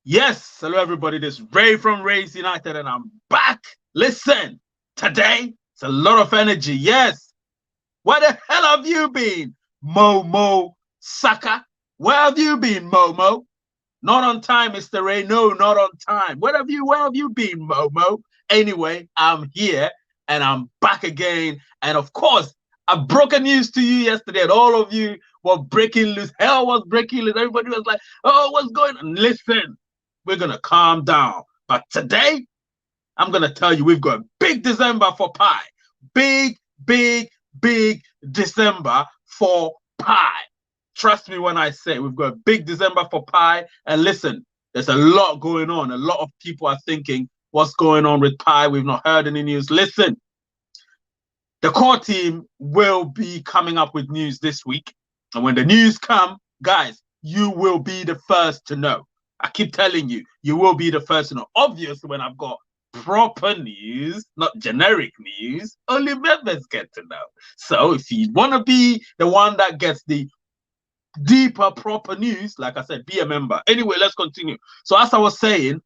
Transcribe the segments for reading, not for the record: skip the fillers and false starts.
Yes, hello everybody. This is Ray from Rays United, and I'm back. Listen, today it's a lot of energy. Yes, where the hell have you been, Momo Saka? Where have you been, Momo? Not on time, Mr. Ray. No, not on time. Where have you been, Momo? Anyway, I'm here and I'm back again. And of course, I broke news to you yesterday, and all of you were breaking loose. Hell was breaking loose. Everybody was like, oh, what's going on? Listen, we're gonna calm down. But today, I'm gonna tell you we've got a big December for pie. Big, big, big December for pie. Trust me when I say we've got a big December for pie. And listen, there's a lot going on. A lot of people are thinking, what's going on with pie? We've not heard any news. Listen, the core team will be coming up with news this week. And when the news come, guys, you will be the first to know. I keep telling you, you will be the first to know. Obviously, when I've got proper news, not generic news, only members get to know. So if you want to be the one that gets the deeper, proper news, like I said, be a member. Anyway, let's continue. So as I was saying,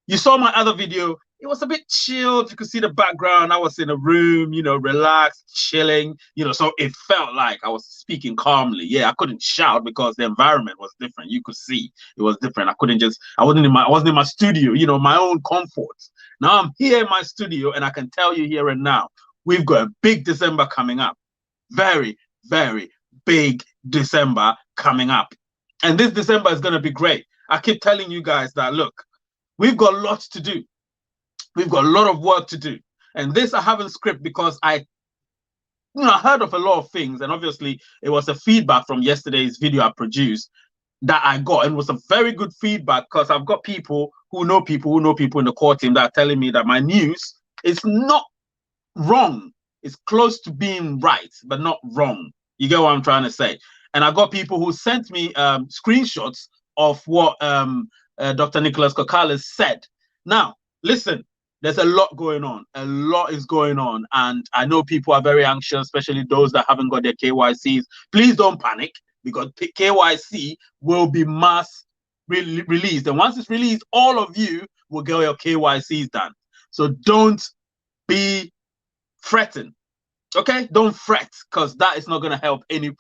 you saw my other video. It was a bit chilled. You could see the background. I was in a room, relaxed, chilling, so it felt like I was speaking calmly. Yeah, I couldn't shout because the environment was different. You could see it was different. I wasn't in my studio, my own comfort. Now I'm here in my studio, and I can tell you here and now, we've got a big December coming up. Very, very big December coming up. And this December is going to be great. I keep telling you guys that, look, we've got lots to do. We've got a lot of work to do. And this I haven't scripted because I heard of a lot of things. And obviously, it was a feedback from yesterday's video I produced that I got. And it was a very good feedback because I've got people who know people in the core team that are telling me that my news is not wrong. It's close to being right, but not wrong. You get what I'm trying to say? And I got people who sent me screenshots of what Dr. Nicholas Kokales said. Now, listen, there's a lot going on. A lot is going on. And I know people are very anxious, especially those that haven't got their KYCs. Please don't panic because KYC will be mass released. And once it's released, all of you will get your KYCs done. So don't be fretting. Okay? Don't fret because that is not going to help every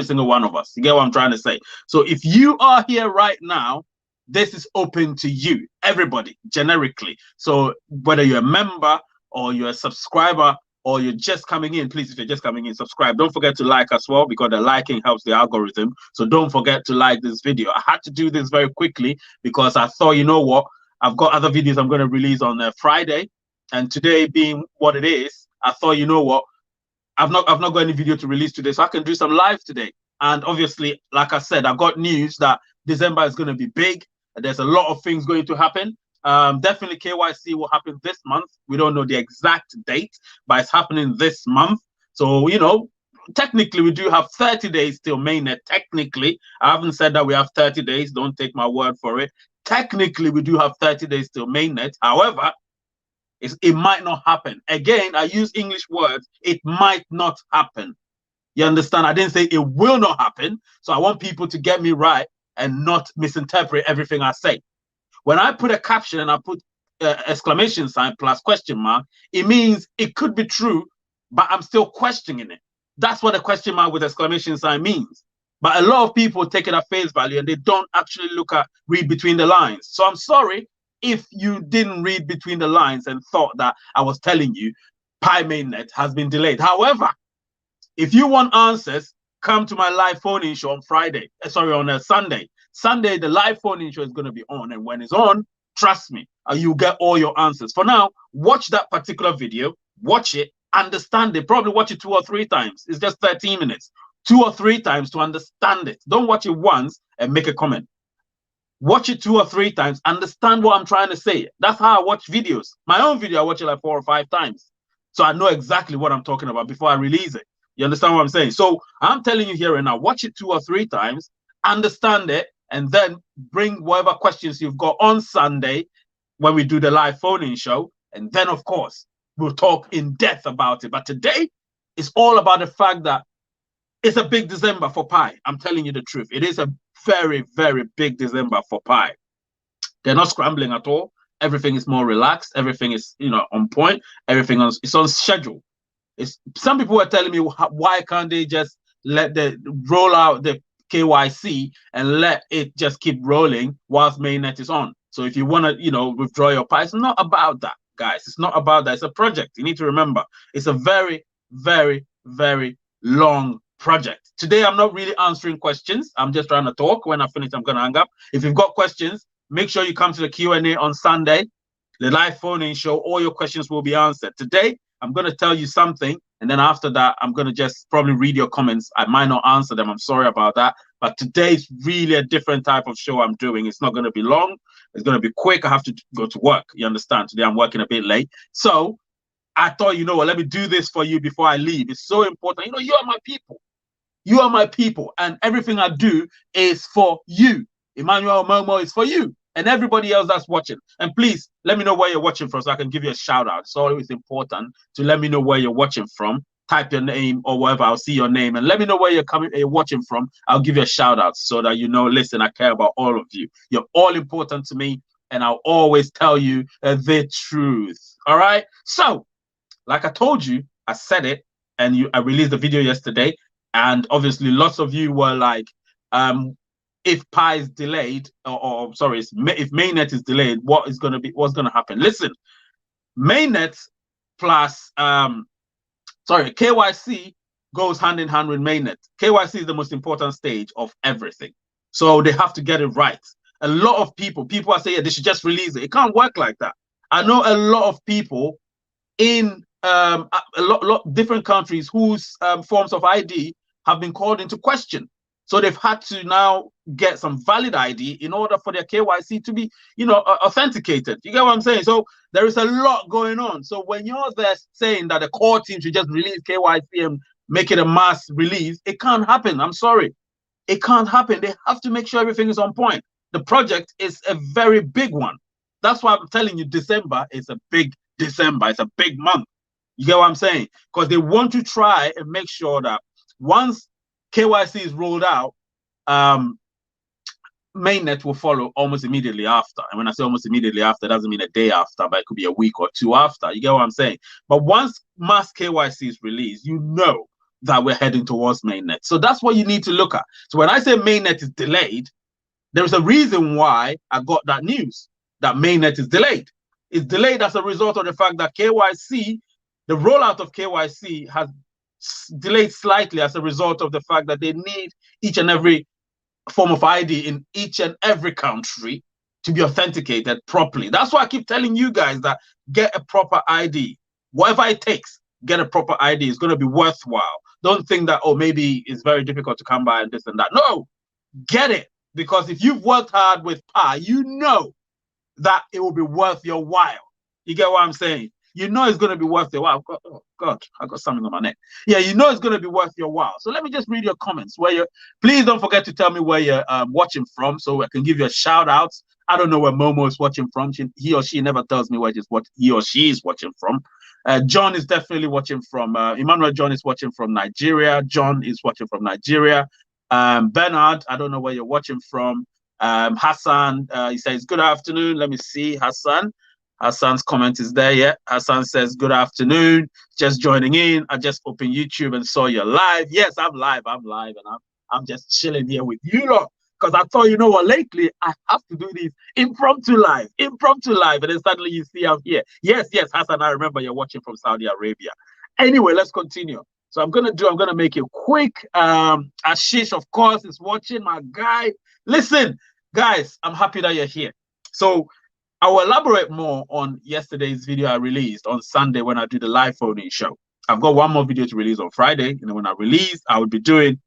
single one of us. You get what I'm trying to say? So if you are here right now, this is open to you, everybody, generically. So whether you're a member or you're a subscriber or you're just coming in, please, if you're just coming in, subscribe. Don't forget to like as well because the liking helps the algorithm. So don't forget to like this video. I had to do this very quickly because I thought, you know what? I've got other videos I'm going to release on Friday. And today being what it is, I thought, you know what? I've not got any video to release today, so I can do some live today. And obviously, like I said, I've got news that December is going to be big. There's a lot of things going to happen. Definitely KYC will happen this month. We don't know the exact date, but it's happening this month. So, technically we do have 30 days till Mainnet. Technically, I haven't said that we have 30 days. Don't take my word for it. Technically, we do have 30 days till Mainnet. However, it might not happen. Again, I use English words. It might not happen. You understand? I didn't say it will not happen. So I want people to get me right and not misinterpret everything I say. When I put a caption and I put exclamation sign plus question mark, it means it could be true, but I'm still questioning it. That's what a question mark with exclamation sign means. But a lot of people take it at face value and they don't actually read between the lines. So I'm sorry if you didn't read between the lines and thought that I was telling you Pi Mainnet has been delayed. However, if you want answers, come to my live phone-in show on on Sunday. Sunday, the live phone-in show is going to be on. And when it's on, trust me, you'll get all your answers. For now, watch that particular video. Watch it. Understand it. Probably watch it 2 or 3 times. It's just 13 minutes. 2 or 3 times to understand it. Don't watch it once and make a comment. Watch it 2 or 3 times. Understand what I'm trying to say. That's how I watch videos. My own video, I watch it like 4 or 5 times. So I know exactly what I'm talking about before I release it. You understand what I'm saying? So I'm telling you here and now, watch it 2 or 3 times, understand it, and then bring whatever questions you've got on Sunday when we do the live phone-in show. And then, of course, we'll talk in depth about it. But today, it's all about the fact that it's a big December for Pi. I'm telling you the truth. It is a very, very big December for Pi. They're not scrambling at all. Everything is more relaxed. Everything is, on point. Everything is on schedule. Some people were telling me, why can't they just let the roll out the KYC and let it just keep rolling whilst mainnet is on? So if you want to, withdraw your Pi, it's not about that, guys. It's not about that. It's a project. You need to remember, it's a very, very, very long project. Today, I'm not really answering questions. I'm just trying to talk. When I finish, I'm going to hang up. If you've got questions, make sure you come to the Q&A on Sunday, the live phone-in show. All your questions will be answered. Today, I'm going to tell you something, and then after that, I'm going to just probably read your comments. I might not answer them. I'm sorry about that. But today's really a different type of show I'm doing. It's not going to be long. It's going to be quick. I have to go to work. You understand? Today, I'm working a bit late. So I thought, let me do this for you before I leave. It's so important. You are my people. You are my people. And everything I do is for you. Emmanuel Momo is for you. And everybody else that's watching. And please let me know where you're watching from so I can give you a shout out. It's always important to let me know where you're watching from. Type your name or whatever. I'll see your name and let me know where you're watching from. I'll give you a shout out so that listen, I care about all of you. You're all important to me, and I'll always tell you the truth. All right. So, like I told you, I said it, and I released the video yesterday, and obviously lots of you were like, if Pi is delayed, or sorry, if mainnet is delayed, what's going to happen? Listen, mainnet plus KYC goes hand in hand with mainnet. KYC is the most important stage of everything, so they have to get it right. A lot of people are saying, yeah, they should just release it. It can't work like that. I know a lot of people in a lot different countries whose forms of ID have been called into question. So they've had to now get some valid ID in order for their KYC to be, authenticated. You get what I'm saying? So there is a lot going on. So when you're there saying that the core team should just release KYC and make it a mass release, it can't happen. I'm sorry. It can't happen. They have to make sure everything is on point. The project is a very big one. That's why I'm telling you, December is a big December. It's a big month. You get what I'm saying? Because they want to try and make sure that once KYC is rolled out, mainnet will follow almost immediately after. And when I say almost immediately after, it doesn't mean a day after, but it could be a week or two after. You get what I'm saying? But once mass KYC is released, that we're heading towards mainnet. So that's what you need to look at. So when I say mainnet is delayed, there's a reason why I got that news that mainnet is delayed. It's delayed as a result of the fact that KYC, the rollout of KYC has delayed slightly as a result of the fact that they need each and every form of ID in each and every country to be authenticated properly. That's why I keep telling you guys that get a proper ID. Whatever it takes, get a proper ID. It's going to be worthwhile. Don't think that, maybe it's very difficult to come by and this and that. No, get it. Because if you've worked hard with Pi, you know that it will be worth your while. You get what I'm saying? You know it's going to be worth your while. Oh God, I got something on my neck. Yeah, you know it's going to be worth your while. So let me just read your comments. Please don't forget to tell me where you're watching from, so I can give you a shout out. I don't know where Momo is watching from. He or she never tells me where he or she is watching from. John is definitely watching from. Emmanuel John is watching from Nigeria. John is watching from Nigeria. Bernard, I don't know where you're watching from. Hassan, he says good afternoon. Let me see, Hassan. Hassan's comment is there. Yeah, Hassan says good afternoon. Just joining in. I just opened YouTube and saw you're live. Yes, I'm live, and I'm just chilling here with you lot. Because I thought, lately I have to do these impromptu live, and then suddenly you see I'm here. Yes, Hassan, I remember you're watching from Saudi Arabia. Anyway, let's continue. So I'm gonna make it quick. Ashish, of course, is watching, my guy. Listen, guys, I'm happy that you're here. So I will elaborate more on yesterday's video I released on Sunday when I do the live phone-in show. I've got one more video to release on Friday. When I release, I will be doing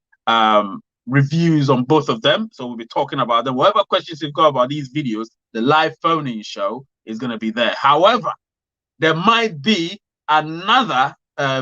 reviews on both of them. So we'll be talking about them. Whatever questions you've got about these videos, the live phone-in show is going to be there. However, there might be another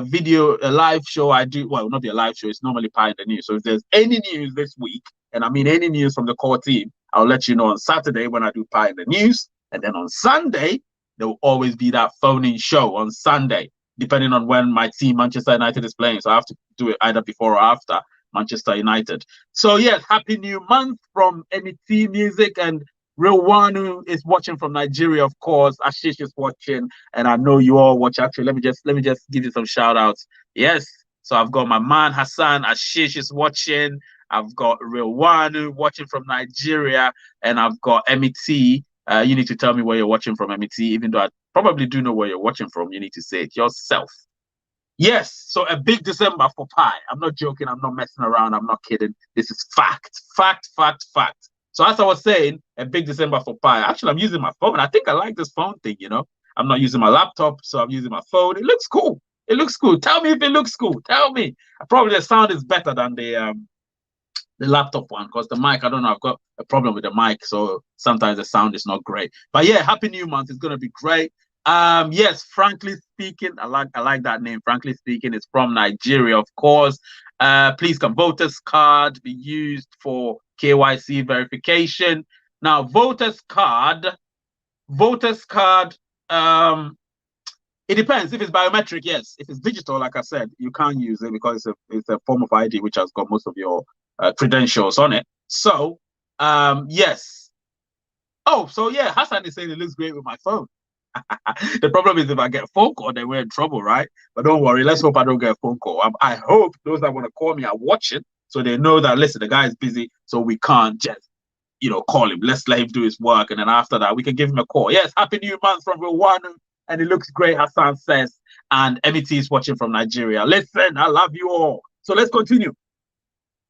video, a live show I do. Well, not be a live show. It's normally Pi in the news. So if there's any news this week, and I mean any news from the core team, I'll let you know on Saturday when I do Pi in the news. And then on Sunday, there will always be that phone-in show on Sunday, depending on when my team, Manchester United, is playing. So I have to do it either before or after Manchester United. So yes, happy new month from MET Music. And Real one who is watching from Nigeria, of course. Ashish is watching, and I know you all watch. Actually, let me just give you some shout outs. Yes. So I've got my man Hassan Ashish is watching. I've got Real one watching from Nigeria, and I've got MET. You need to tell me where you're watching from, MET, even though I probably do know where you're watching from. You need to say it yourself. Yes, so a big December for Pi. I'm not joking. I'm not messing around. I'm not kidding. This is fact, fact, fact, fact. So as I was saying, a big December for Pi. Actually, I'm using my phone. I think I like this phone thing. I'm not using my laptop, so I'm using my phone. It looks cool. It looks cool. Tell me if it looks cool. Tell me. Probably the sound is better than the laptop one, because the mic, I don't know, I've got a problem with the mic, so sometimes the sound is not great. But yeah, happy new month. It's gonna be great. Yes, frankly speaking, I like that name. Frankly speaking, it's from Nigeria, of course. Please, can voters card be used for KYC verification? Now, voters card, it depends. If it's biometric, yes. If it's digital, like I said, you can't use it because it's a form of ID which has got most of your credentials on it. So, yes. Oh, so yeah, Hassan is saying it looks great with my phone. The problem is if I get a phone call, then we're in trouble, right? But don't worry. Let's hope I don't get a phone call. I hope those that want to call me are watching, so they know that, listen, the guy is busy, so we can't just, call him. Let's let him do his work, and then after that, we can give him a call. Yes, happy new month from Rwanda, and it looks great, Hassan says. And MET is watching from Nigeria. Listen, I love you all. So let's continue.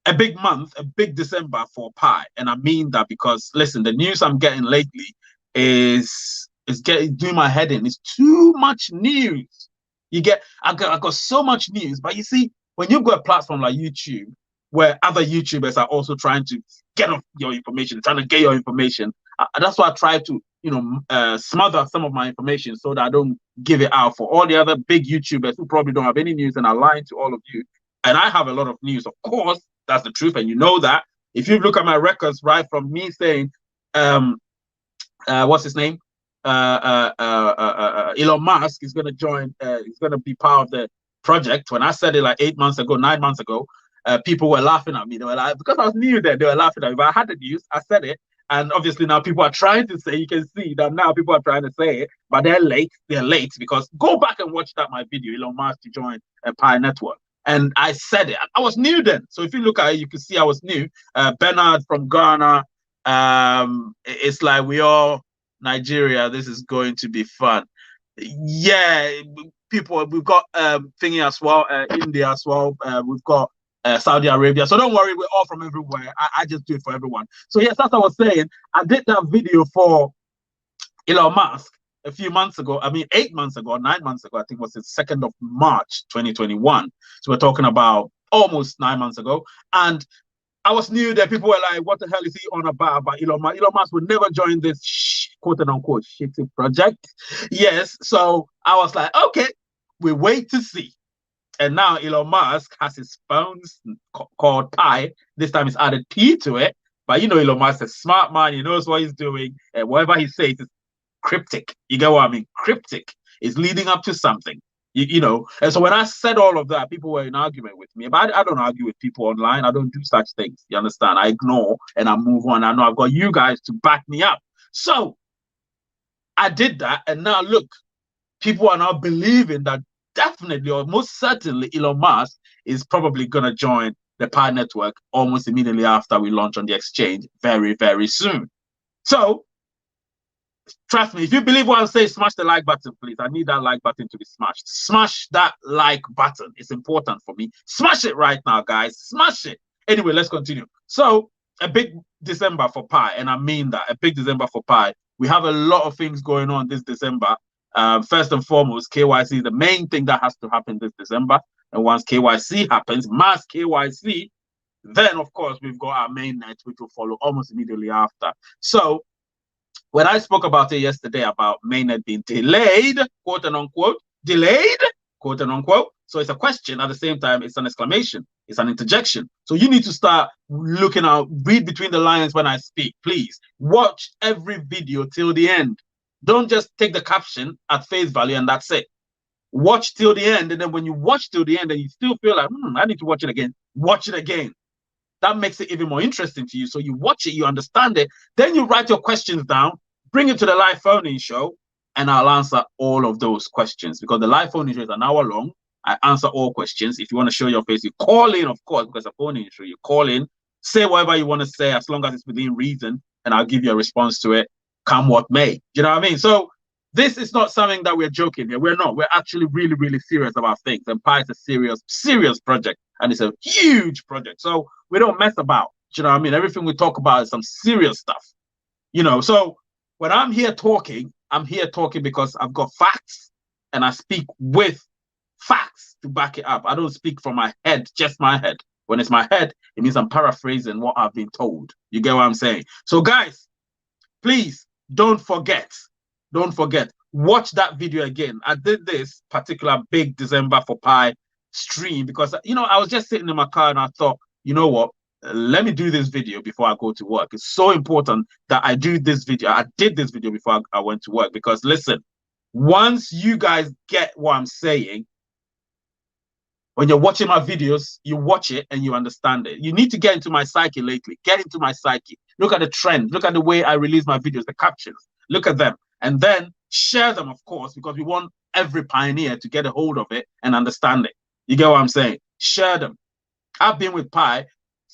A big month, a big December for Pi, and I mean that because, listen, the news I'm getting lately is doing my head in. It's too much news. I got so much news, but you see, when you've got a platform like YouTube, where other YouTubers are also trying to get off your information, trying to get your information, that's why I try to, smother some of my information so that I don't give it out for all the other big YouTubers who probably don't have any news and are lying to all of you. And I have a lot of news, of course. That's the truth, and you know that. If you look at my records, right, from me saying, what's his name? Elon Musk is going to join, he's going to be part of the project. When I said it like 8 months ago, 9 months ago, people were laughing at me. They were like, because I was new there, they were laughing at me. But I had the news, I said it. And obviously now people are trying to say, you can see that now people are trying to say it, but they're late. They're late because go back and watch my video, Elon Musk to join Pi Network. And I said it. I was new then. So if you look at it, you can see I was new. Bernard from Ghana. It's like we all Nigeria. This is going to be fun. Yeah, people. We've got thingy as well. India as well. We've got Saudi Arabia. So don't worry, we're all from everywhere. I just do it for everyone. So yes, as I was saying, I did that video for Elon Musk a few months ago. I mean, 8 months ago, 9 months ago. I think it was the 2nd of March, 2021. So we're talking about almost 9 months ago. And I was new there. People were like, what the hell is he on about Elon Musk? Elon Musk would never join this quote unquote shitty project. Yes. So I was like, okay, we wait to see. And now Elon Musk has his phones called Pi. This time he's added P to it. But Elon Musk is a smart man. He knows what he's doing. And whatever he says is cryptic. You get what I mean? Cryptic is leading up to something. And so when I said all of that, people were in argument with me. But I don't argue with people online. I don't do such things. You understand? I ignore and I move on. I know I've got you guys to back me up. So I did that. And now look, people are now believing that definitely or most certainly Elon Musk is probably going to join the Pi network almost immediately after we launch on the exchange very, very soon. So trust me, if you believe what I'm saying, smash the like button, please. I need that like button to be smashed. Smash that like button. It's important for me. Smash it right now, guys. Smash it. Anyway, let's continue. So a big December for Pi, and I mean that, a big December for Pi. We have a lot of things going on this December. First and foremost, KYC is the main thing that has to happen this December. And once KYC happens, mass KYC, then of course we've got our mainnet, which will follow almost immediately after. So when I spoke about it yesterday about mainnet being delayed, quote and unquote, delayed, quote and unquote. So it's a question at the same time, it's an exclamation, it's an interjection. So you need to start looking out, read between the lines when I speak, please. Watch every video till the end. Don't just take the caption at face value and that's it. Watch till the end, and then when you watch till the end and you still feel like, I need to watch it again, watch it again. that makes it even more interesting to you. So you watch it, you understand it, then you write your questions down, bring it to the live phone-in show, and I'll answer all of those questions, because the live phone-in show is an hour long. I answer all questions. If you want to show your face, you call in, of course, because a phone-in show, you call in, say whatever you want to say, as long as it's within reason, and I'll give you a response to it, come what may. You know what I mean? So this is not something that we're joking here. We're not. We're actually really, really serious about things. And Pi is a serious, serious project, and it's a huge project. So we don't mess about. You know what I mean? Everything we talk about is some serious stuff. You know, so when I'm here talking because I've got facts, and I speak with facts to back it up. I don't speak from my head, just my head. When it's my head, it means I'm paraphrasing what I've been told. You get what I'm saying? So guys, please don't forget, watch that video again. I did this particular big December for Pi stream because, you know, I was just sitting in my car and I thought, you know what, let me do this video before I go to work. It's so important that I do this video. I did this video before I went to work, because listen, once you guys get what I'm saying, when you're watching my videos, you watch it and you understand it. You need to get into my psyche lately. Get into my psyche. Look at the trend. Look at the way I release my videos, the captions. Look at them. And then share them, of course, because we want every pioneer to get a hold of it and understand it. You get what I'm saying? Share them. I've been with Pi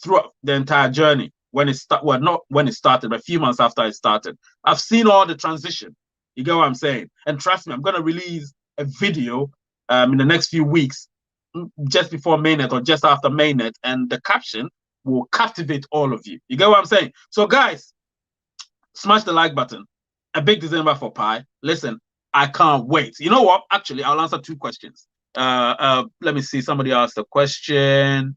throughout the entire journey. When it started, well, not when it started, but a few months after it started. I've seen all the transition. You get what I'm saying? And trust me, I'm going to release a video in the next few weeks, just before Mainnet or just after Mainnet, and the caption will captivate all of you. You get what I'm saying? So guys, smash the like button. A big December for Pi. Listen, I can't wait. You know what? Actually, I'll answer two questions. Let me see. Somebody asked a question.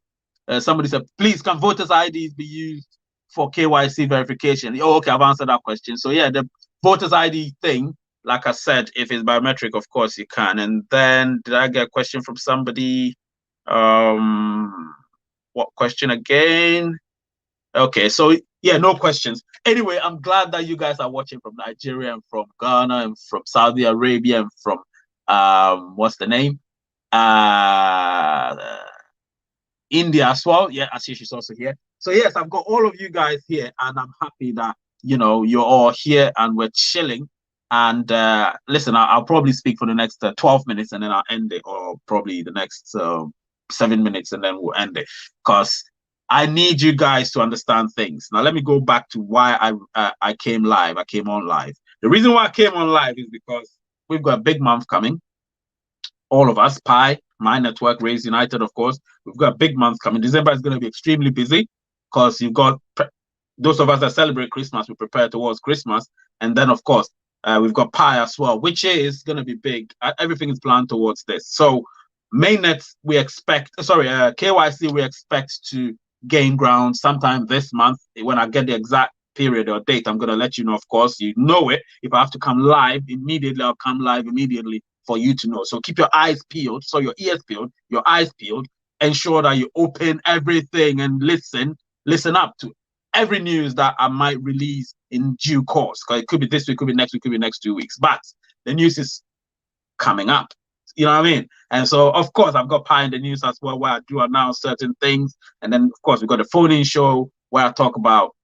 Somebody said, please, can voters' IDs be used for KYC verification? Oh, okay, I've answered that question. So yeah, the voters' ID thing, like I said, if it's biometric, of course you can. And then did I get a question from somebody? What question again? Okay, so yeah, no questions. Anyway, I'm glad that you guys are watching from Nigeria and from Ghana and from Saudi Arabia and from what's the name? India as well. Yeah, Ashish is also here. So yes, I've got all of you guys here, and I'm happy that, you know, you're all here and we're chilling. And listen, I'll probably speak for the next 12 minutes and then I'll end it, or probably the next 7 minutes and then we'll end it, because I need you guys to understand things. Now, let me go back to why I came live. I came on live. The reason why I came on live is because we've got a big month coming. All of us, Pi, my network, Raise United, of course. We've got a big month coming. December is going to be extremely busy because you've got those of us that celebrate Christmas, we prepare towards Christmas. And then, of course, we've got Pi as well, which is going to be big. Everything is planned towards this. So Mainnet, we expect, KYC, we expect to gain ground sometime this month. When I get the exact period or date, I'm going to let you know, of course. You know it. If I have to come live immediately, I'll come live immediately for you to know. So keep your eyes peeled, so your ears peeled, your eyes peeled. Ensure that you open everything and listen up to every news that I might release in due course. Because it could be this week, could be next week, could be next 2 weeks. But the news is coming up. You know what I mean? And so, of course, I've got Pi in the news as well, where I do announce certain things. And then, of course, we've got the phone-in show where I talk about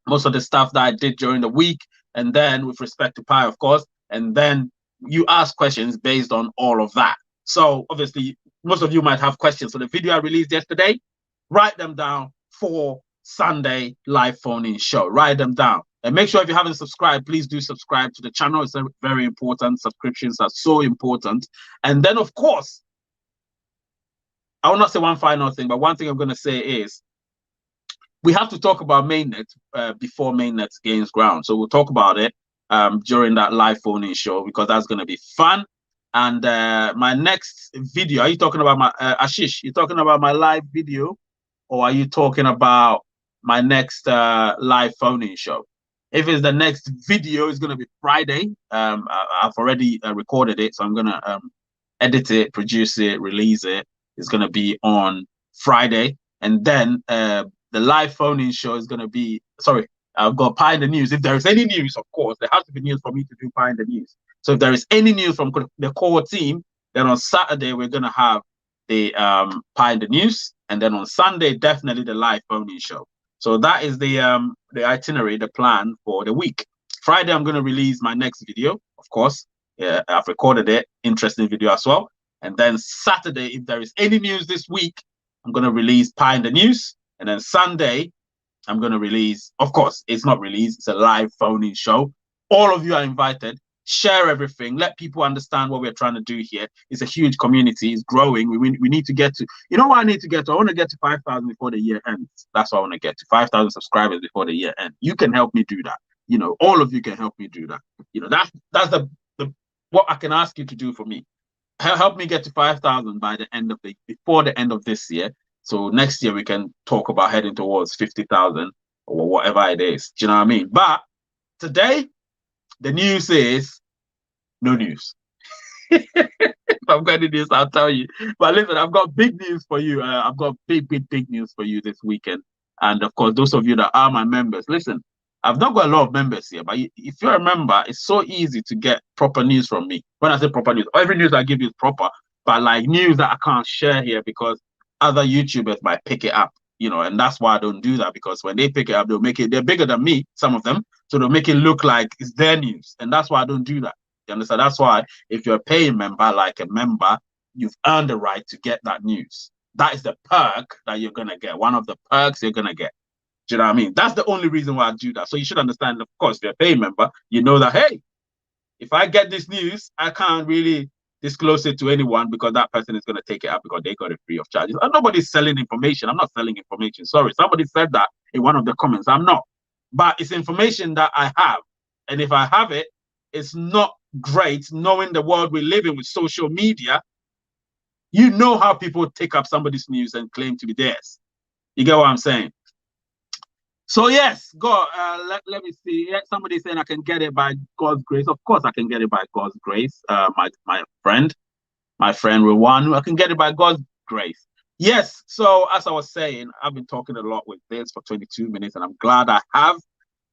most of the stuff that I did during the week. And then with respect to Pi, of course, and then you ask questions based on all of that. So obviously, most of you might have questions. So the video I released yesterday, write them down for Sunday live phone-in show. Write them down. And make sure if you haven't subscribed, please do subscribe to the channel. It's very important. Subscriptions are so important. And then, of course, I will not say one final thing, but one thing I'm going to say is we have to talk about Mainnet before Mainnet gains ground. So we'll talk about it during that live phone-in show, because that's going to be fun. And my next video, are you talking about my Ashish? You talking about my live video, or are you talking about my next live phone-in show? If it's the next video, it's going to be Friday. I've already recorded it, so I'm going to edit it, produce it, release it. It's going to be on Friday. And then the live phone-in show is going to be, sorry, I've got Pi in the news. If there is any news, of course, there has to be news for me to do Pi in the news. So if there is any news from the core team, then on Saturday, we're going to have the Pi in the news. And then on Sunday, definitely the live phone-in show. So that is the itinerary, the plan for the week. Friday, I'm going to release my next video, of course. Yeah, I've recorded it. Interesting video as well. And then Saturday, if there is any news this week, I'm going to release Pie in the News. And then Sunday, I'm going to release, of course, it's not released. It's a live phone-in show. All of you are invited. Share everything. Let people understand what we're trying to do here. It's a huge community. It's growing. We need to get to, you know what I need to get to? I want to get to 5,000 before the year ends. That's what I want to get to, 5,000 subscribers before the year ends. You can help me do that. You know, all of you can help me do that. You know, that's the what I can ask you to do for me. Help me get to 5,000 by the end of before the end of this year. So next year we can talk about heading towards 50,000 or whatever it is. Do you know what I mean? But today, the news is no news. If I've got any news, I'll tell you. But listen, I've got big news for you. I've got big news for you this weekend. And of course, those of you that are my members, listen, I've not got a lot of members here, but if you're a member, it's so easy to get proper news from me. When I say proper news, every news I give you is proper, but like news that I can't share here because other YouTubers might pick it up, you know, and that's why I don't do that, because when they pick it up, they're bigger than me, some of them, so they'll make it look like it's their news, and that's why I don't do that. You understand? That's why if you're a paying member, like a member, you've earned the right to get that news. That is the perk that you're going to get. One of the perks you're going to get. Do you know what I mean? That's the only reason why I do that. So you should understand, of course, if you're a paying member, you know that, hey, if I get this news, I can't really disclose it to anyone because that person is going to take it up because they got it free of charge. And nobody's selling information. I'm not selling information. Sorry, somebody said that in one of the comments. I'm not. But it's information that I have. And if I have it, it's not great knowing the world we live in with social media. You know how people take up somebody's news and claim to be theirs. You get what I'm saying? So yes, God, let me see. Yeah, somebody saying I can get it by God's grace. Of course, I can get it by God's grace. My friend Rwanu, I can get it by God's grace. Yes. So as I was saying, I've been talking a lot with this for 22 minutes, and I'm glad I have.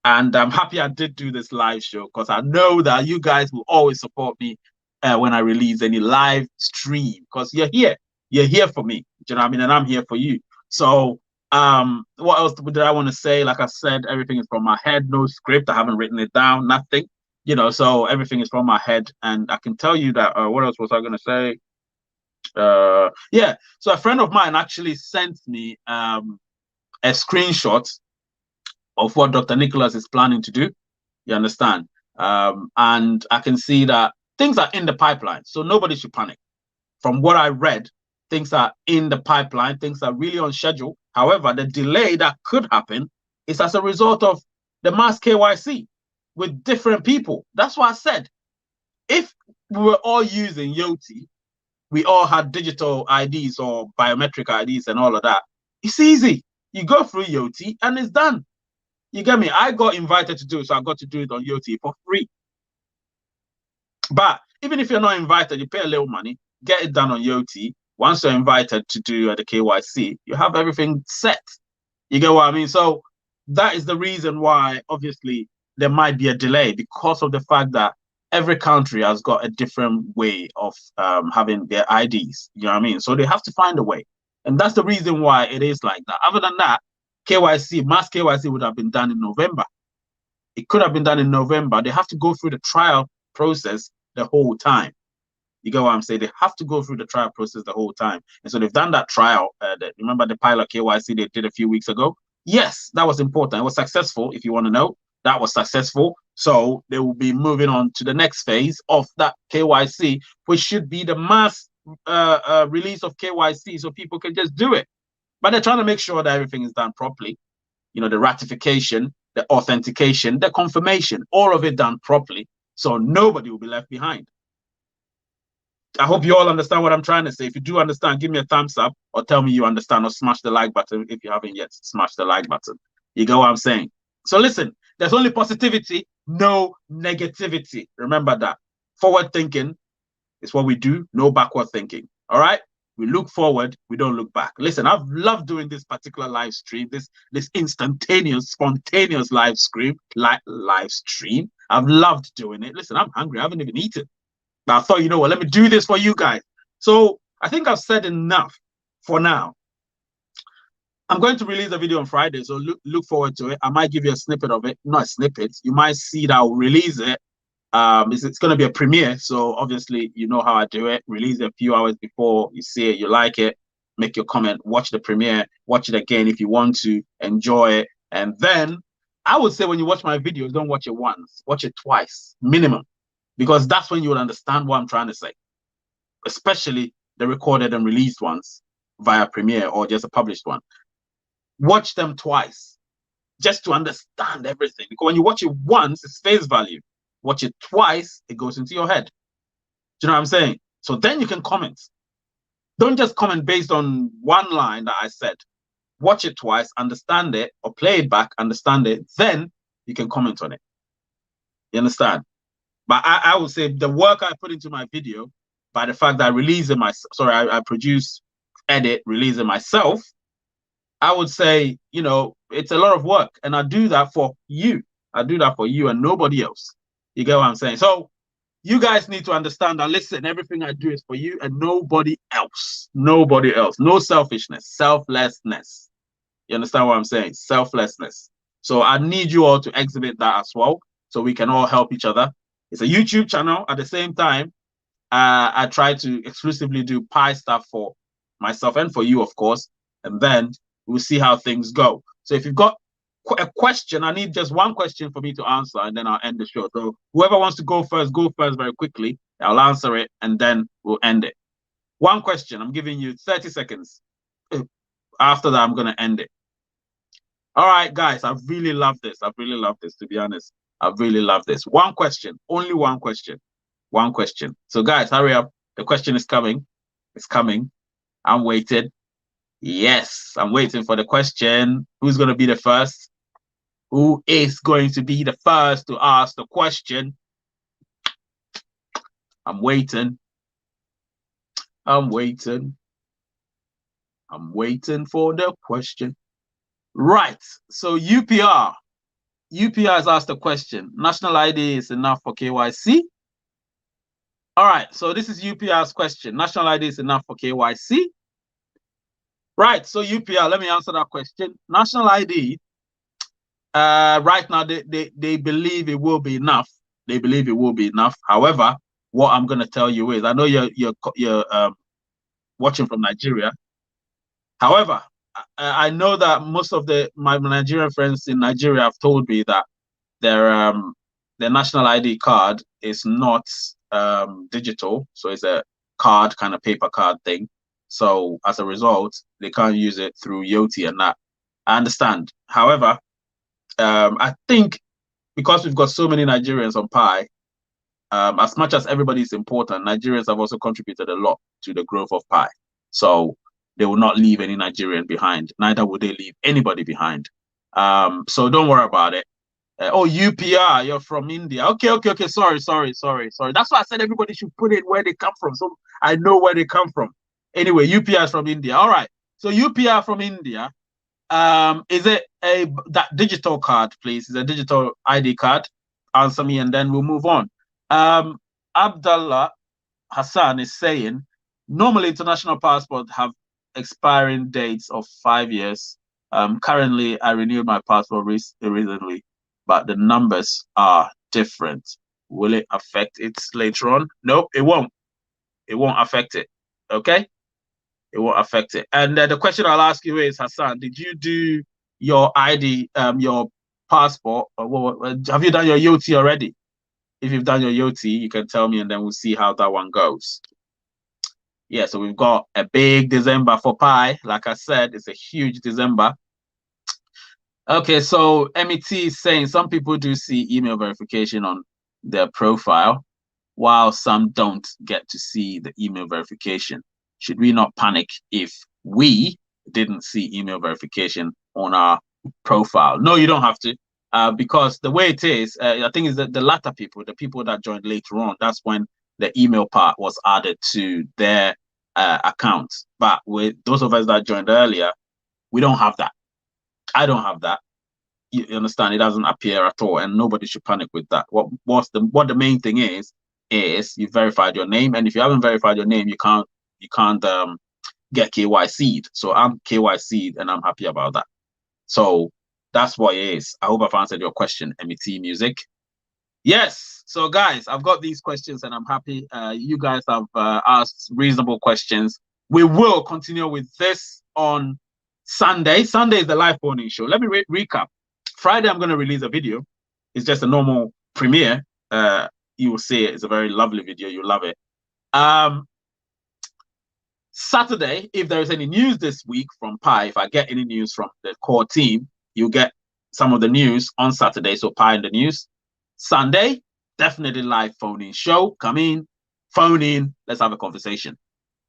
And I'm happy I did do this live show because I know that you guys will always support me when I release any live stream because you're here for me. Do you know what I mean? And I'm here for you. So what else did I want to say? Like I said, everything is from my head, no script. I haven't written it down, nothing, you know, so everything is from my head. And I can tell you that what else was I going to say? Yeah, so a friend of mine actually sent me a screenshot of what Dr. Nicholas is planning to do. You understand? And I can see that things are in the pipeline, so nobody should panic. From what I read, things are in the pipeline, things are really on schedule. However, the delay that could happen is as a result of the mass KYC with different people. That's why I said, if we were all using Yoti, we all had digital IDs or biometric IDs and all of that, it's easy. You go through Yoti and it's done. You get me? I got invited to do it, so I got to do it on Yoti for free. But even if you're not invited, you pay a little money, get it done on Yoti. Once you're invited to do the KYC, you have everything set. You get what I mean? So that is the reason why, obviously, there might be a delay because of the fact that every country has got a different way of having their IDs. You know what I mean? So they have to find a way. And that's the reason why it is like that. Other than that, KYC, mass KYC would have been done in November. It could have been done in November. They have to go through the trial process the whole time. You get what I'm saying? They have to go through the trial process the whole time. And so they've done that trial. Remember the pilot KYC they did a few weeks ago? Yes, that was important. It was successful, if you want to know. That was successful. So they will be moving on to the next phase of that KYC, which should be the mass release of KYC so people can just do it. But they're trying to make sure that everything is done properly. You know, the ratification, the authentication, the confirmation, all of it done properly. So nobody will be left behind. I hope you all understand what I'm trying to say. If you do understand, give me a thumbs up or tell me you understand, or smash the like button if you haven't yet. Smash the like button. You get what I'm saying? So listen, there's only positivity, no negativity. Remember that. Forward thinking is what we do, no backward thinking. All right? We look forward, we don't look back. Listen, I've loved doing this particular live stream, this instantaneous, spontaneous live stream. I've loved doing it. Listen, I'm hungry. I haven't even eaten. But I thought, you know what, let me do this for you guys. So I think I've said enough for now. I'm going to release a video on Friday, so look forward to it. I might give you a snippet of it, not a snippet. You might see that I'll release it. It's going to be a premiere, so obviously you know how I do it. Release it a few hours before you see it, you like it, make your comment, watch the premiere, watch it again if you want to, enjoy it. And then I would say when you watch my videos, don't watch it once, watch it twice, minimum, because that's when you will understand what I'm trying to say, especially the recorded and released ones via premiere or just a published one. Watch them twice just to understand everything, because when you watch it once, it's face value. Watch it twice, it goes into your head. Do you know what I'm saying? So then you can comment. Don't just comment based on one line that I said. Watch it twice, understand it, or play it back, understand it, then you can comment on it. You understand? But I would say the work I put into my video, by the fact that I release it myself, I produce, edit, release it myself, I would say, you know, it's a lot of work. And I do that for you. I do that for you and nobody else. You get what I'm saying? So you guys need to understand that, listen, everything I do is for you and nobody else. Nobody else. No selfishness, selflessness. You understand what I'm saying? Selflessness. So I need you all to exhibit that as well, so we can all help each other. It's a YouTube channel. At the same time, I try to exclusively do Pi stuff for myself and for you, of course. And then we'll see how things go. So if you've got a question, I need just one question for me to answer, and then I'll end the show. So whoever wants to go first very quickly. I'll answer it, and then we'll end it. One question. I'm giving you 30 seconds. After that, I'm going to end it. All right, guys, I really love this. I really love this, to be honest. I really love this. One question. Only one question. One question. So, guys, hurry up. The question is coming. It's coming. I'm waiting. Yes, I'm waiting for the question. Who's going to be the first? Who is going to be the first to ask the question? I'm waiting. I'm waiting. I'm waiting for the question. Right. So UPR has asked the question. National ID is enough for KYC? All right. So this is UPR's question. National ID is enough for KYC? Right. So UPR, let me answer that question. National ID, right now, they believe it will be enough. They believe it will be enough. However, what I'm going to tell you is, I know you're watching from Nigeria. However, I know that most of my Nigerian friends in Nigeria have told me that their national ID card is not digital, so it's a card, kind of paper card thing. So as a result, they can't use it through Yoti and that. I understand. However, I think because we've got so many Nigerians on Pi, as much as everybody is important, Nigerians have also contributed a lot to the growth of Pi. So they will not leave any Nigerian behind. Neither will they leave anybody behind. So don't worry about it. Oh, UPR, you're from India. Okay. Sorry. That's why I said everybody should put it where they come from, so I know where they come from. Anyway, UPR is from India. All right. So UPR from India. Is it that digital card, please? Is a digital ID card? Answer me, and then we'll move on. Abdullah Hassan is saying, normally international passports have expiring dates of 5 years. Currently, I renewed my passport recently, but the numbers are different. Will it affect it later on? No, it won't. It won't affect it. Okay? It won't affect it. And the question I'll ask you is, Hassan, did you do your ID, your passport, or have you done your YOT already? If you've done your YOT, you can tell me, and then we'll see how that one goes. Yeah, so we've got a big December for Pi. Like I said, it's a huge December. Okay, so MET is saying some people do see email verification on their profile, while some don't get to see the email verification. Should we not panic if we didn't see email verification on our profile? No, you don't have to, because the way it is, I think is that the latter people, the people that joined later on, that's when the email part was added to their account. But with those of us that joined earlier, we don't have that. I don't have that. You understand? It doesn't appear at all, and nobody should panic with that. What the main thing is you verified your name, and if you haven't verified your name, you can't get KYC'd. So I'm KYC'd and I'm happy about that. So that's what it is. I hope I've answered your question, MET Music. Yes. So guys, I've got these questions and I'm happy. You guys have asked reasonable questions. We will continue with this on Sunday. Sunday is the live phoning show. Let me recap. Friday, I'm going to release a video. It's just a normal premiere. You will see it. It's a very lovely video. You'll love it. Saturday, if there is any news this week from Pi, if I get any news from the core team, you'll get some of the news on Saturday. So Pi in the news. Sunday, definitely live phone-in show. Come in, phone in. Let's have a conversation.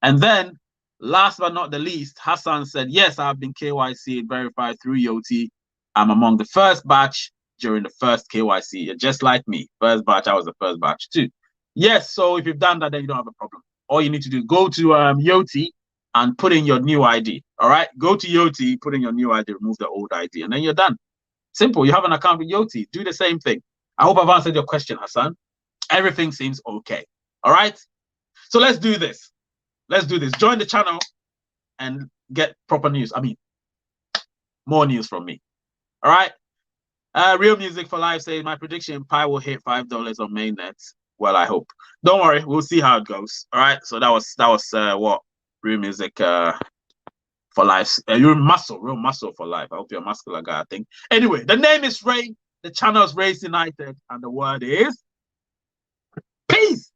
And then, last but not the least, Hassan said, yes, I've been KYC verified through Yoti. I'm among the first batch during the first KYC. You're just like me. First batch, I was the first batch too. Yes, so if you've done that, then you don't have a problem. All you need to do is go to Yoti and put in your new ID. All right, go to Yoti, put in your new ID, remove the old ID, and then you're done. Simple. You have an account with Yoti. Do the same thing. I hope I've answered your question, Hassan. Everything seems okay. All right. So let's do this. Let's do this. Join the channel and get proper news. I mean, more news from me. All right. Real Music for Life says my prediction: Pi will hit $5 on mainnet. Well, I hope. Don't worry, we'll see how it goes. All right. So that was what Real Music for Life. You're real muscle for life. I hope you're a muscular guy. I think. Anyway, the name is Ray. The channel is Race United, and the word is peace.